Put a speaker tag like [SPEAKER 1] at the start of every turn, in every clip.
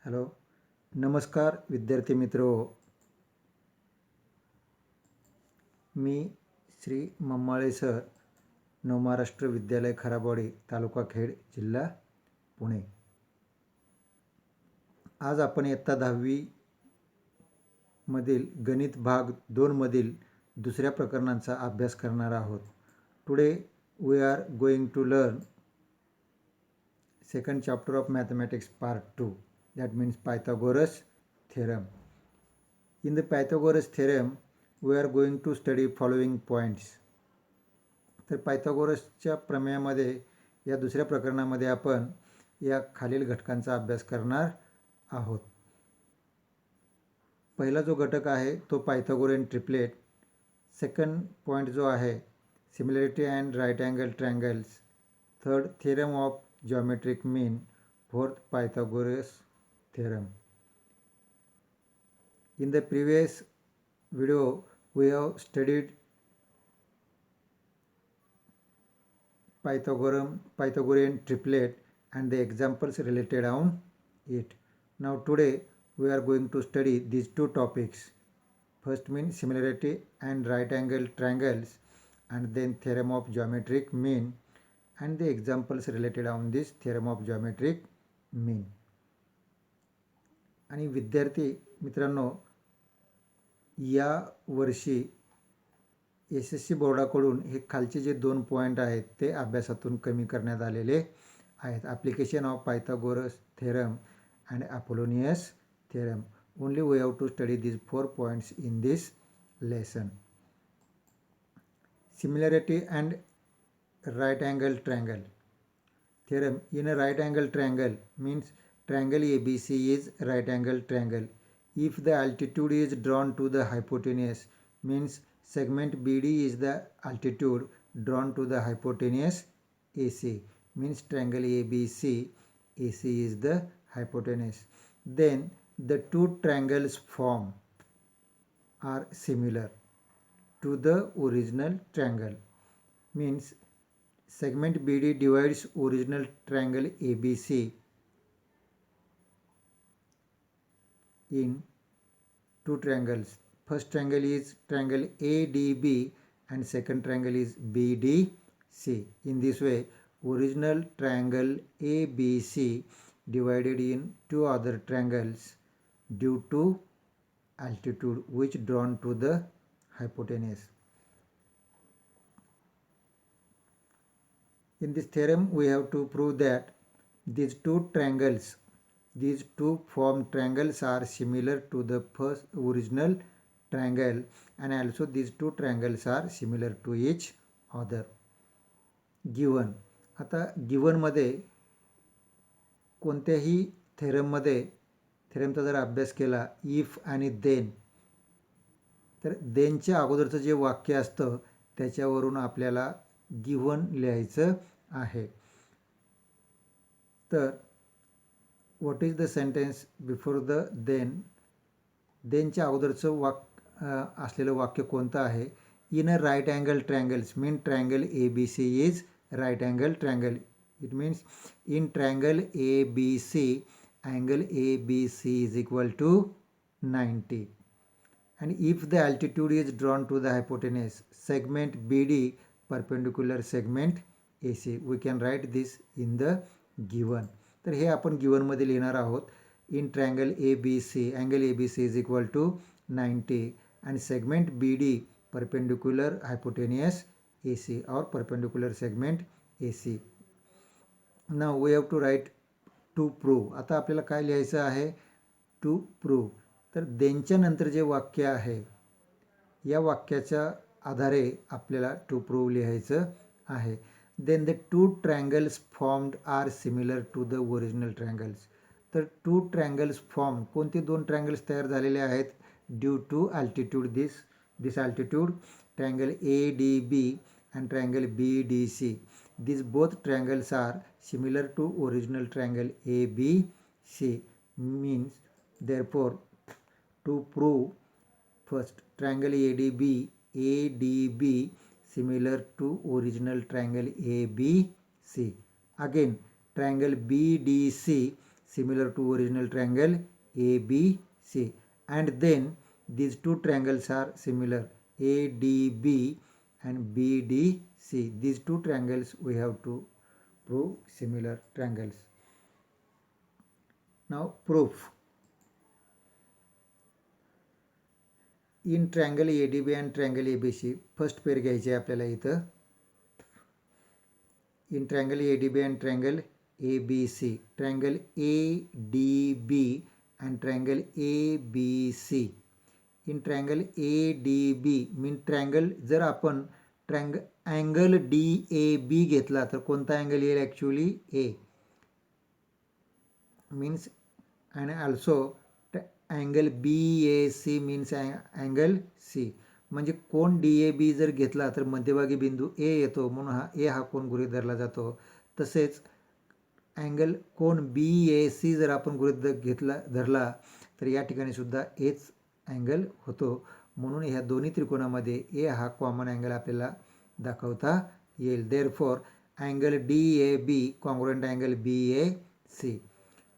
[SPEAKER 1] Hello, नमस्कार विद्यार्थी मित्रो. मी श्री मम्माळे सर, नवमहाराष्ट्र विद्यालय खराबवाडी, तालुका खेड, जिल्हा पुणे. आज आपण इयत्ता 10वी मधील गणित भाग 2 मधील दुसऱ्या प्रकरणांचा अभ्यास करणार आहोत. Today we are going to learn second chapter of mathematics part 2, that means Pythagoras theorem. In the Pythagoras theorem we are going to study following points. तर पायथागोरसच्या प्रमेयामध्ये या दुसऱ्या प्रकरणामध्ये आपण या खालील घटकांचा अभ्यास करणार आहोत. पहिला जो घटक आहे तो पायथागोरियन ट्रिपलेट. सेकंड पॉइंट जो आहे similarity and right angle triangles. Third theorem of geometric mean. Fourth Pythagoras theorem. In the previous video we have studied Pythagorean triplet and the examples related on it. Now today we are going to study these two topics. First means similarity and right angle triangles, and then theorem of geometric mean and the examples related on this theorem of geometric mean. आणि विद्यार्थी मित्रांनो, या वर्षी SSC बोर्डाकडून हे खालचे जे 2 point आहेत ते अभ्यासातून कमी करण्यात आलेले आहेत. Application of Pythagoras theorem and Apollonius theorem. Only we have to study these 4 points in this lesson. Similarity and right angle triangle theorem. In a right angle triangle means triangle ABC is right angle triangle. If the altitude is drawn to the hypotenuse means segment BD is the altitude drawn to the hypotenuse AC, means triangle ABC, AC is the hypotenuse. Then the two triangles formed are similar to the original triangle, means segment BD divides original triangle ABC in two triangles. First triangle is triangle ADB and second triangle is BDC. In this way, original triangle ABC divided in two other triangles due to altitude which drawn to the hypotenuse. In this theorem we have to prove that these two formed triangles are similar to the first original triangle, and also these two triangles are similar to each other. Given. आता given मध्ये कोणत्याही थेरममध्ये थेरमचा जर अभ्यास केला if आणि then, तर देनच्या अगोदरचं जे वाक्य असतं त्याच्यावरून आपल्याला गिवन लिहायचं आहे. तर what is the sentence before the then. देनच्या अगोदरचं असलेलं वाक्य कोणतं आहे. In a right angle triangles mean triangle ABC is right angle triangle. It means in triangle ABC angle ABC is equal to 90. And if the altitude is drawn to the hypotenuse, segment BD perpendicular segment AC. We can write this in the given. तर हे आपण given मध्ये लिहिणार आहोत. In triangle ABC angle ABC is equal to 90 and segment BD perpendicular hypotenuse AC or perpendicular segment AC. Now we have to write to prove. आता आपल्याला काय लिहायचं आहे. To prove. तर देनच्या नंतर जे वाक्य आहे या वाक्याच्या आधारे आपल्याला टू प्रूव्ह लिहायचं आहे. Then the two triangles formed are similar to the original triangles. तर टू ट्रायंगल्स फॉर्म, कोणते 2 ट्रायंगल्स तयार झालेले आहेत. Due to altitude. This altitude triangle ADB and triangle BDC. These both triangles are similar to original triangle ABC. Means therefore to prove first triangle ADB similar to original triangle ABC. Again triangle BDC similar to original triangle ABC, and then these two triangles are similar, ADB and BDC. These two triangles we have to prove similar triangles. Now proof. In triangle ADB and triangle ABC, first pair घ्यायची आहे आपल्याला इथं. In triangle ADB and triangle ABC, triangle ADB and triangle ABC. In triangle ADB mean triangle, जर आपण angle DAB घेतला तर कोणता angle येईल actually A, means, and also angle BAC means angle C. म्हणजे कोण DAB जर घेतला तर मध्यभागी बिंदू A येतो, म्हणून हा A हा कोण गृहीत धरला जातो. तसेच अँगल कोण BAC जर आपण गृहीत धरला तर या ठिकाणी सुद्धा Aच अँगल होतो, म्हणून ह्या दोन्ही त्रिकोणामध्ये A हा कॉमन अँगल आपल्याला दाखवता येईल. Therefore angle DAB congruent angle BAC.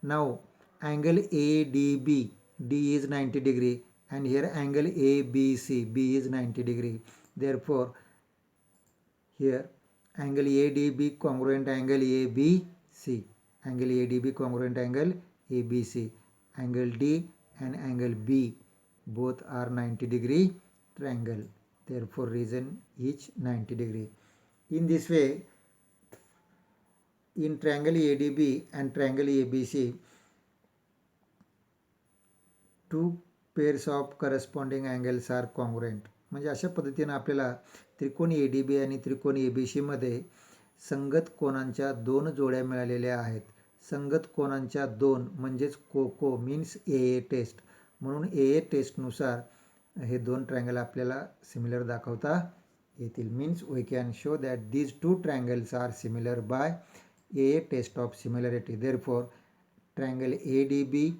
[SPEAKER 1] Now angle ADB, D is 90 degree, and here angle ABC, B is 90 degree. Therefore here angle ADB congruent angle ABC, angle ADB congruent angle ABC, angle D and angle B both are 90 degree triangle. Therefore region each 90 degree. In this way, in triangle ADB and triangle ABC, two pairs of corresponding angles are congruent. म्हणजे अशा पद्धतीने आपल्याला त्रिकोण ADB आणि त्रिकोण ABC मध्ये संगत कोनांच्या दोन जोड्या मिळालेल्या आहेत. संगत कोनांच्या दोन म्हणजेच कोको मीन्स AA टेस्ट. म्हणून AA टेस्टनुसार हे दोन ट्रायंगल आपल्याला सिमिलर दाखवता येतील. Means we can show that these two triangles are similar by AA test of similarity. Therefore triangle ADB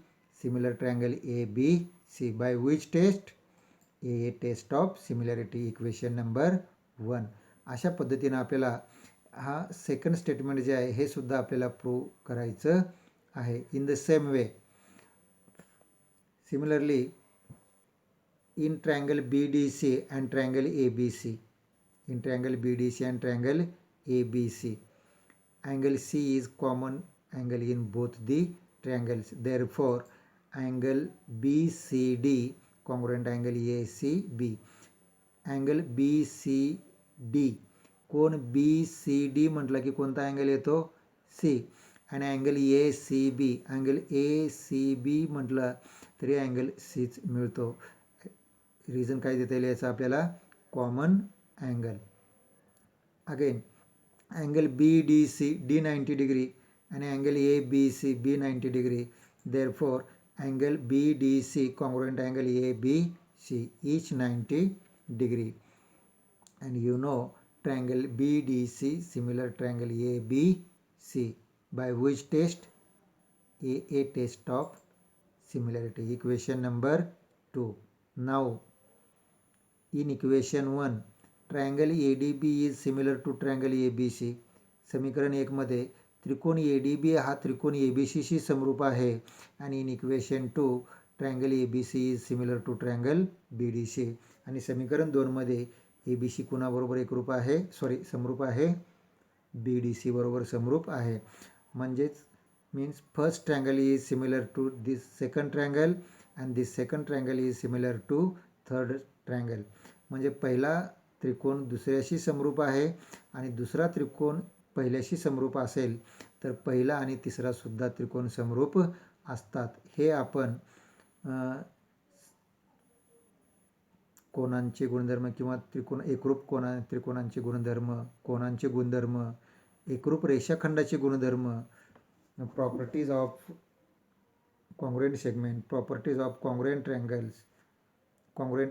[SPEAKER 1] similar triangle ABC by which test? AA test of similarity, equation number 1. अशा पद्धतीने आपल्याला हा second statement जे आहे हे सुद्धा आपल्याला prove करायचं आहे. In the same way similarly in triangle BDC and triangle ABC, in triangle BDC and triangle ABC, angle C is common angle in both the triangles. Therefore angle BCD congruent angle ACB. angle BCD, कोण BCD म्हटलं की कोणता angle येतो C, आणि angle ACB, angle ACB म्हटलं तरी angle Cच मिळतो. Reason काय देता येईल याचा आपल्याला? Common angle. Again angle BDC D 90 degree आणि angle ABC B 90 degree. Therefore angle BDC congruent angle ABC each 90 degree, and you know triangle BDC similar triangle ABC by which test? AA test of similarity, equation number 2. Now in equation 1 triangle ADB is similar to triangle ABC. समीकरण 1 मध्ये त्रिकोण ADB हा त्रिकोण ABC शी समरूप आहे, आणि in equation 2 triangle ABC is similar to triangle BDC. आणि समीकरण 2 मध्ये ABC कुणाबरोबर एकरूप आहे, समरूप आहे? BDC बरोबर समरूप आहे. म्हणजेच means first triangle is similar to this second triangle and this second triangle is similar to third triangle. म्हणजे पहिला त्रिकोण दुसऱ्याशी समरूप आहे आणि दुसरा त्रिकोण पहिल्याशी समरूप असेल तर पहिला आणि तिसरा सुद्धा त्रिकोण समरूप असतात. हे आपण कोनांचे गुणधर्म किंवा एकरूप त्रिकोणांचे गुणधर्म, कोनांचे गुणधर्म, एकरूप रेषाखंडाचे गुणधर्म, properties of congruent segment, properties of congruent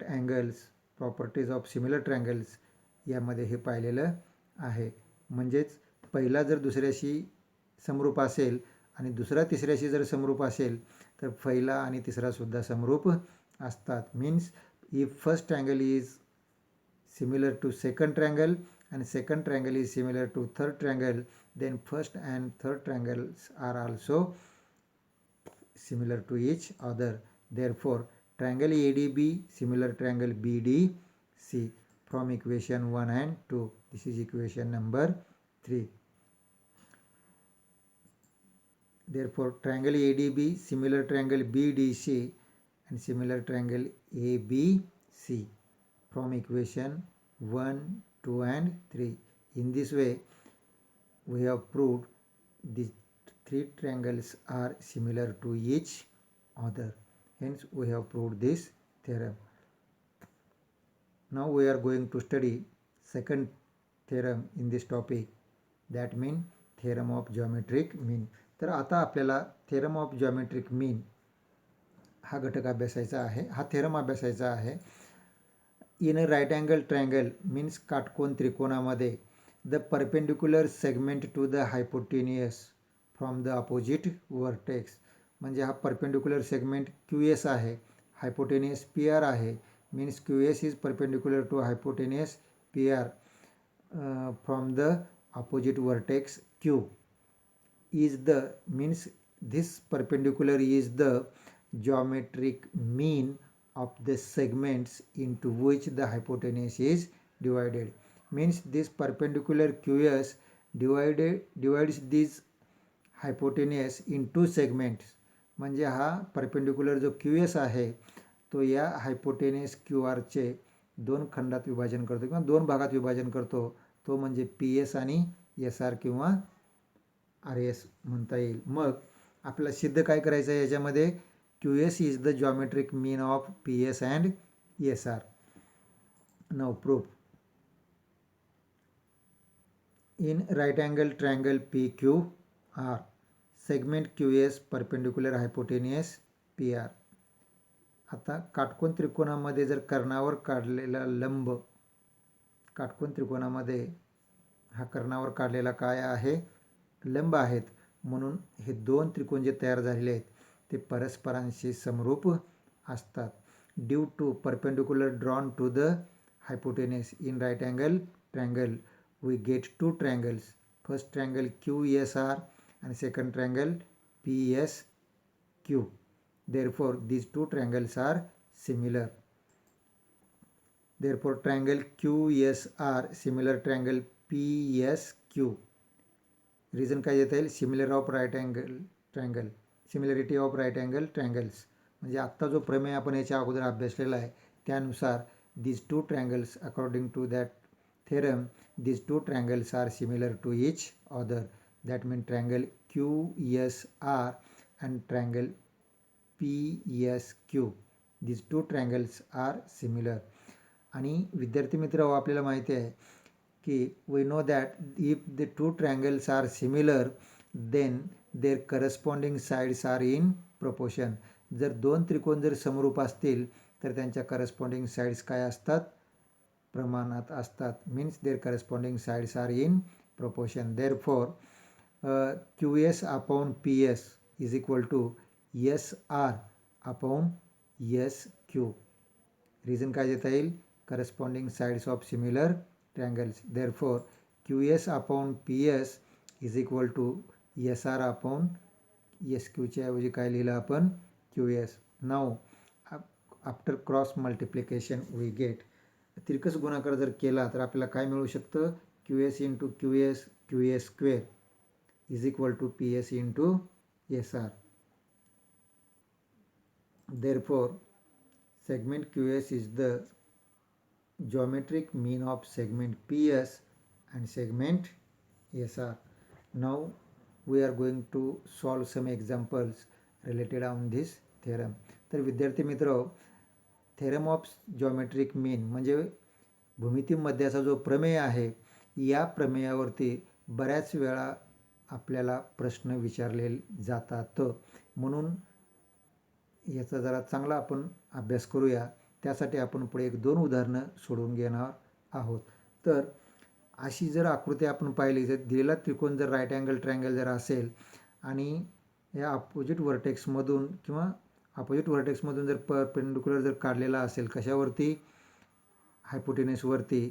[SPEAKER 1] angles, properties of similar triangles यामध्ये हे पाहिलेलं आहे. म्हणजेच पहिला जर दुसऱ्याशी समरूप असेल आणि दुसरा तिसऱ्याशी जर समरूप असेल तर पहिला आणि तिसरा सुद्धा समरूप असतात. Means if first triangle is similar to second triangle and second triangle is similar to third triangle, then first and third triangles are also similar to each other. Therefore, triangle ADB similar triangle BDC from equation 1 and 2. This is equation number 3. Therefore, triangle ADB similar triangle BDC and similar triangle ABC from equation 1, 2 and 3. In this way, we have proved these three triangles are similar to each other. Hence, we have proved this theorem. Now we are going to study second theorem in this topic, that means theorem of geometric mean. तर आता आपल्याला theorem of geometric mean हा घटक अभ्यासायचा आहे, हा theorem अभ्यासायचा आहे. In a right angle triangle means काटकोन त्रिकोणामध्ये the perpendicular segment to the hypotenuse from the opposite vertex, म्हणजे हा perpendicular segment QS आहे, hypotenuse PR आहे, means QS is perpendicular to hypotenuse PR from the opposite vertex Q is the, means this perpendicular is the geometric mean of the segments into which the hypotenuse is divided. Means this perpendicular QS divides this hypotenuse in two segments. म्हणजे हा perpendicular जो QS आहे तो या hypotenuse QR चे दोन खंडात विभाजन करतो किंवा दोन भागात विभाजन करतो, तो म्हणजे PS आणि SR किंवा RS म्हणता येईल. मग आपल्याला सिद्ध काय करायचं आहे याच्यामध्ये, QS is the geometric mean of PS and SR. Now proof. In right angle triangle PQR, segment QS perpendicular hypotenuse PR. आता काटकोन त्रिकोणामध्ये जर कर्णावर काढलेला लंब, काटकोन त्रिकोणामध्ये हा कर्णावर काढलेला काय आहे, लंब आहेत, म्हणून हे दोन त्रिकोण जे तयार झालेले आहेत ते परस्परांशी समरूप असतात. Due to perpendicular drawn to the hypotenuse in right angle triangle we get two triangles. First triangle QSR and second triangle PSQ. Therefore, these two triangles are similar. Therefore, triangle QSR similar triangle PSQ. Reason काय देता येईल, similar of right angle triangle, similarity of right angle triangles. म्हणजे आत्ता जो प्रमेय आपण याच्या अगोदर अभ्यासलेला आहे त्यानुसार these two triangles according to that theorem, these two triangles are similar to each other. That means triangle QSR and triangle PSQ. These two triangles are similar. आणि विद्यार्थी मित्र आपल्याला माहिती आहे की we know that if the two triangles are similar then their corresponding sides are in proportion. जर दोन त्रिकोण जर समरूप असतील तर त्यांच्या corresponding sides काय असतात, प्रमाणात असतात. Means their corresponding sides are in proportion. Therefore, QS upon PS is equal to SR upon SQ. Reason काय देता येईल, corresponding sides of similar triangles. Therefore, QS upon PS is equal to SR upon SQ च्या ऐवजी काय लिहिलं आपण, QS. Now, after cross multiplication we get, तिरकस गुणाकार जर केला तर आपल्याला काय मिळू शकतं, QS into QS, QS square is equal to PS into SR. Therefore, segment QS is the geometric mean of segment PS and segment SR. Now we are going to solve some examples related on this theorem. तर विद्यार्थी मित्र, theorem of geometric मीन म्हणजे भूमिती मध्याचा जो प्रमेय आहे या प्रमेयावरती बऱ्याच वेळा आपल्याला प्रश्न विचारले जातात, म्हणून याचा जरा चांगला आपण अभ्यास करूया. त्यासाठी आपण पुढे एक दोन उदाहरणं सोडवून घेणार आहोत. तर अशी जर आकृती आपण पाहिली, जर दिलेला त्रिकोण जर राईट अँगल ट्रायंगल जर असेल आणि या अपोजिट व्हर्टेक्समधून किंवा अपोजिट व्हर्टेक्समधून जर परपेंडिक्युलर जर काढलेला असेल कशावरती, हायपोटेन्यूसवरती,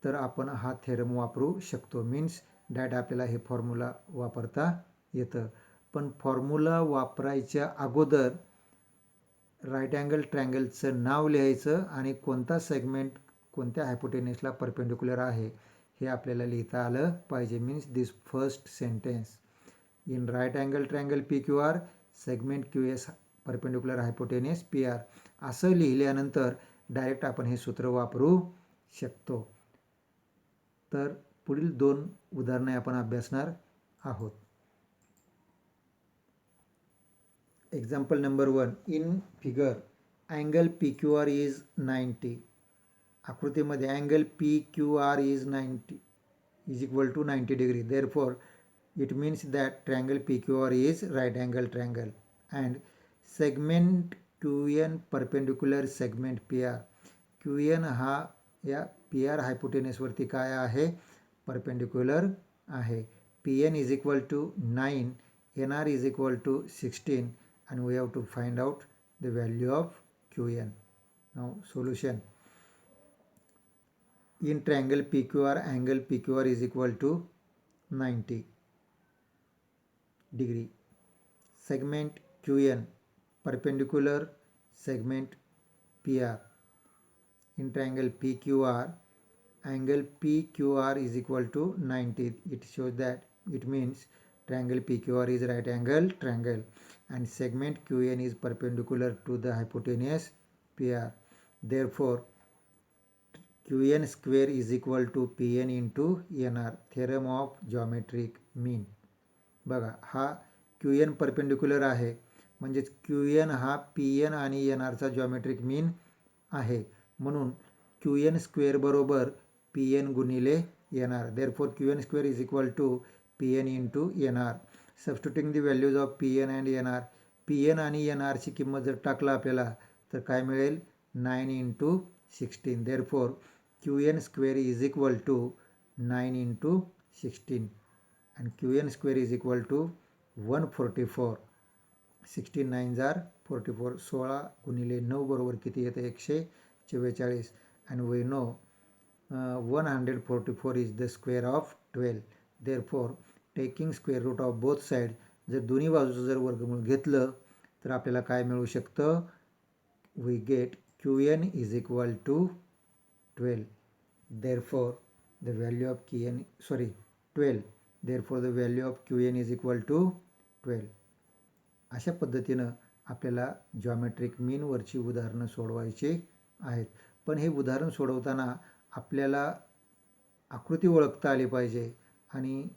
[SPEAKER 1] तर आपण हा थेरम वापरू शकतो. मीन्स डायरेक्ट आपल्याला हे फॉर्म्युला वापरता येतं. पण फॉर्म्युला वापरायच्या अगोदर राईट अँगल ट्रँगलचं नाव लिहायचं आणि कोणता सेगमेंट कोणत्या हायपोटेनसला परपेंडिक्युलर आहे हे आपल्याला लिहिता आलं पाहिजे. Means this first sentence in right angle triangle P Q R segment Q S perpendicular hypotenuse P R असं लिहिल्यानंतर डायरेक्ट आपण हे सूत्र वापरू शकतो. तर पुढील 2 उदाहरणे आपण अभ्यासणार आहोत. Example number 1 in figure angle P Q R is 90. आकृतीमध्ये angle P Q R is 90 is equal to 90 degree. Therefore it means that triangle PQR is right angle triangle and segment QN perpendicular segment PR. QN हा या PR hypotenuse वरती काय आहे? Perpendicular आहे. PN is equal to 9, NR is equal to 16 and we have to find out the value of QN. Now solution. In triangle PQR, angle PQR is equal to 90 degree. Segment QN perpendicular segment PR. In triangle PQR, angle PQR is equal to 90. It shows that it means triangle PQR is right angle triangle and segment QN is perpendicular to the hypotenuse PR. Therefore QN square is equal to PN into NR. Theorem of geometric mean. बघा हा Q N perpendicular आहे म्हणजेच Q N हा P N आणि N आरचा geometric mean आहे. म्हणून Q N square बरोबर पी एन गुणिले N R. Therefore Q N square is equal to P N into N R. Substituting the values of P N and N R. P N आणि N आरची किंमत जर टाकला आपल्याला तर काय मिळेल? 9 into 16. Therefore Q N square is equal to 9 into 16 and QN square is equal to 144. 16 9s are 44. 16 गुणिले 9 बरोबर किती येते? 144. and we know 144 is the square of 12. Therefore taking square root of both sides, जर दोन्ही बाजूचं जर वर्गमूळ घेतलं तर आपल्याला काय मिळू शकतं? we get QN is equal to 12. Therefore the value of QN 12. Therefore the value of QN is equal to 12. अशा पद्धतीनं आपल्याला जॉमेट्रिक मीन वरची उदाहरणं सोडवायची आहेत. पण हे उदाहरण सोडवताना आपल्याला आकृती ओळखता आली पाहिजे आणि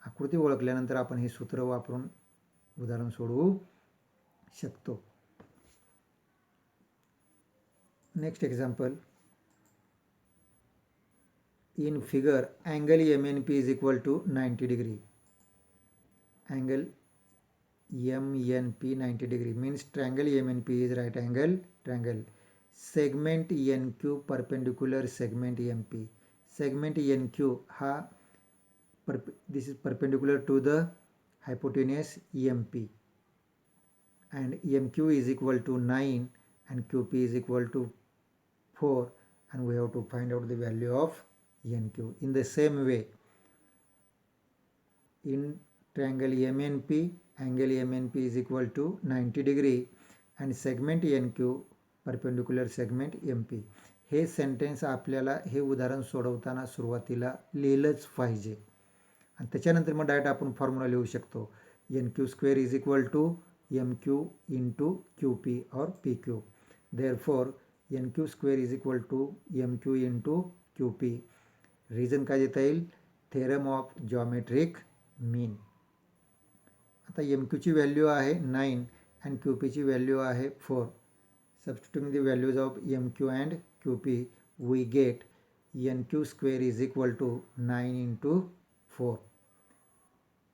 [SPEAKER 1] आकृती ओळखल्यानंतर आपण हे सूत्र वापरून उदाहरण सोडवू शकतो. Next example. In figure angle MNP is equal to 90 degree. Angle MNP 90 degree means triangle MNP is right angle triangle. Segment NQ perpendicular segment MP. Segment NQ ha this is perpendicular to the hypotenuse MP and MQ is equal to 9 and QP is equal to 4 and we have to find out the value of NQ. In the same way, in triangle MNP, angle MNP is equal to 90 degree and segment NQ perpendicular segment MP. हे sentence आपल्याला हे उदाहरण सोडवताना सुरुवातीला लिहिलंच पाहिजे आणि त्याच्यानंतर मग डायरेक्ट आपण फॉर्म्युला लिहू शकतो. NQ square is equal to MQ into QP or PQ. Therefore NQ square is equal to MQ into QP. Reason काय देता येईल? थेरम ऑफ जॉमेट्रिक मीन. आता एम क्यूची व्हॅल्यू आहे 9 अँड क्यू पीची व्हॅल्यू आहे 4. Substituting the values of M Q and Q P we get N Q square is equal to 9 into 4.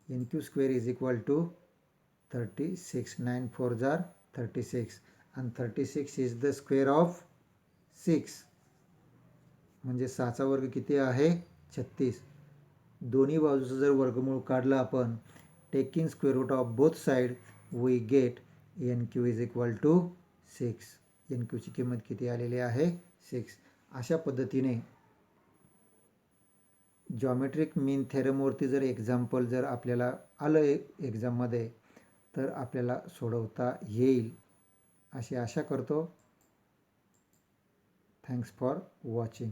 [SPEAKER 1] N Q square is equal to 36. 9 4s are 36 and 36 is the square of 6. म्हणजे 6चा वर्ग किती आहे? 36. दोन्ही बाजूचं जर वर्गमूळ काढला आपण taking square root of both side we get N Q is equal to 6. N क्यूची किंमत किती आलेली आहे? 6. अशा पद्धतीने जॉमेट्रिक मीन थेरमवरती जर एक्झाम्पल जर आपल्याला आलं एक्झाममध्ये तर आपल्याला सोडवता येईल अशी आशा करतो. Thanks for watching.